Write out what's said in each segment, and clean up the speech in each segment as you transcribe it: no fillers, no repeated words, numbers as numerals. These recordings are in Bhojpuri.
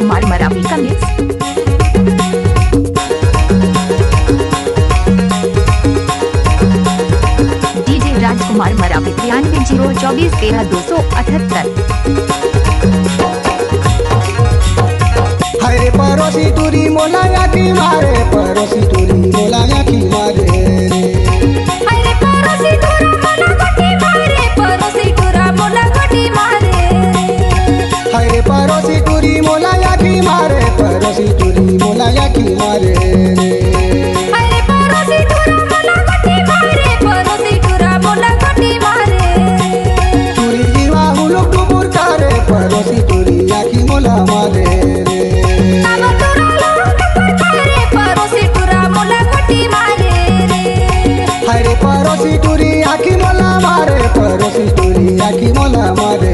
राजकुमार मरावी का मिक्स। डीजे राजकुमार मरावी 9302413278। हरे परोसी तुरी मोला याकी मारे, परोसी तुरी मोला याकी मारे। हरे परोसी तुरा मोला गटी मारे, परोसी तुरा मोला गटी मारे। हरे परोसी तुरी मोला याकी मारे, परोसी तुरी मोला याकी मारे। हरे परोसी तुरा मोला गटी मारे, परोसी तुरा मोला गटी मारे। तुरी जीवा हुलुक डुबुर करे, परोसी तुरी याकी मोला मारे। तब तुरा लोग करे, परोसी तुरा मोला गटी मारे रे। हरे परोसी तुरी याकी मोला मारे, परोसी तुरी याकी मोला मारे।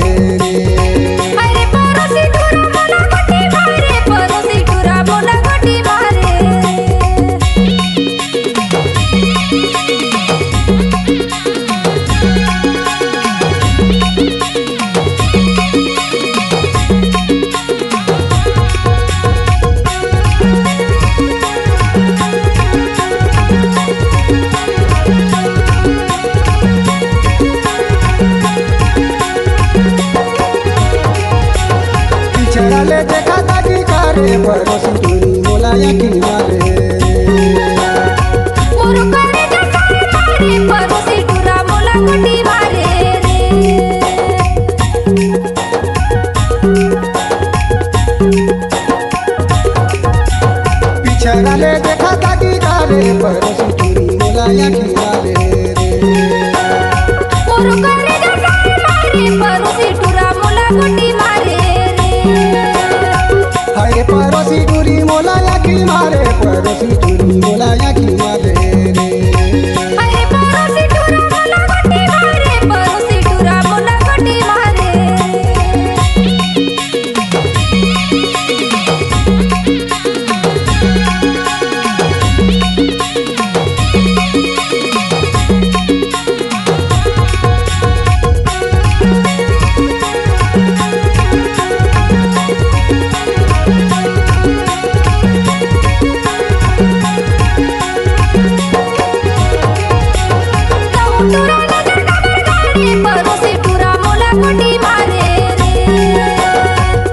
हरे परोसी तुरा मोला गटी मारे, परोसी तुरा मोला गटी मारे। चले देखा ताजी करे, परोसी तुरी मोला याकी मारे। मोरू करे जसारे मारे, परोसी तुरा मोला गटी मारे रे। पिछड़ाले देखा ताजी करे, परोसी तुरी मोला याकी मारे। मोरू करे जसारे मारे, परोसी तुरा मोला गटी मारे रे। हरे परोसी तुरी मोला याकी मारे, परोसी तुरी मोला याकी मारे। हरे परोसी तुरा मोला गटी मारे, परोसी तुरा मोला गटी मारे। तुरा नजर कबर गाड़े, परोसी तुरा मोला गटी मारे रे।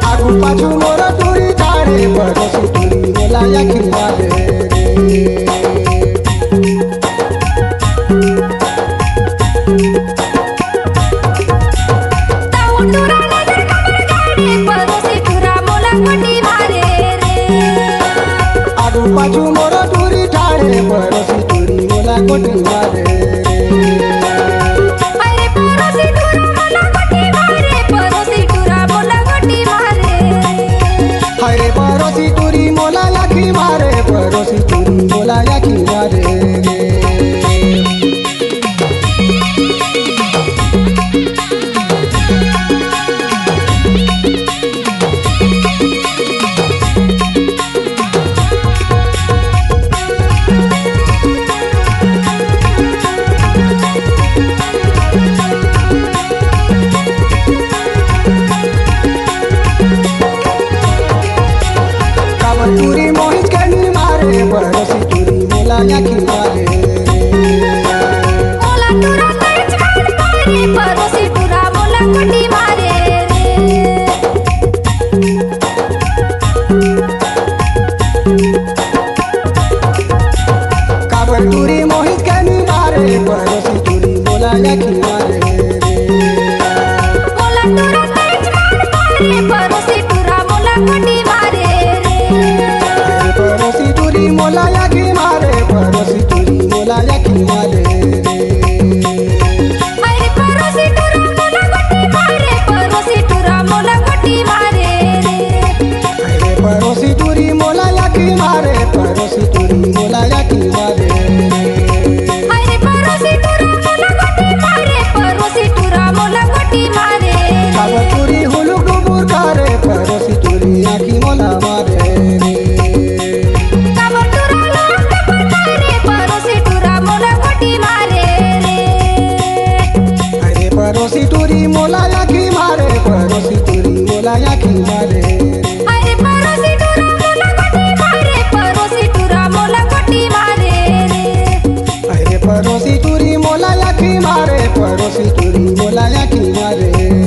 आगू पाछू मोरा तुरी तारे, परोसी तुरी मोला याकी मारे। तुरा नजर कबर गाड़े, परोसी तुरा मोला गटी मारे रे। आगू पाछू मोरा तुरी तारे, परोसी तुरी मोला कोटी मारे। हरे परोसी तुरा मोला गटी मारे, परोसी तुरा मोला गटी मारे। हरे परोसी तुरी मोला याकी मारे, परोसी तुरी मोला याकी मारे। काबर तुरी मोहित कनी मारे, परोसी तुरी मोला याकी मारे। मोला तुरा नच कान मारे, परोसी तुरा मोला गटी मारे रे। काबर तुरी मोहित कनी मारे, परोसी तुरी मोला याकी मारे। मोला तुरा नच कान मारे, परोसी तुरा मोला गटी मारे रे। हरे परोसी तुरी मोला याकी मारे, परोसी तुरी मोला याकी मारे। हरे परोसी तुरा मोला गटी मारे, परोसी तुरा मोला गटी मारे रे। हरे परोसी तुरी मोला याकी मारे, परोसी तुरी मोला याकी मारे। हरे परोसी तुरा मोला गटी मारे, परोसी तुरा मोला गटी मारे। काबर तुरी हुलुक डुबुर करे, परोसी तुरी याकी मोला मारे। तब तुरा लोग करे, परोसी तुरा मोला गटी मारे रे। हरे परोसी तुरी मोला याकी मारे, परोसी तुरी मोला याकी मारे। हरे परोसी मारे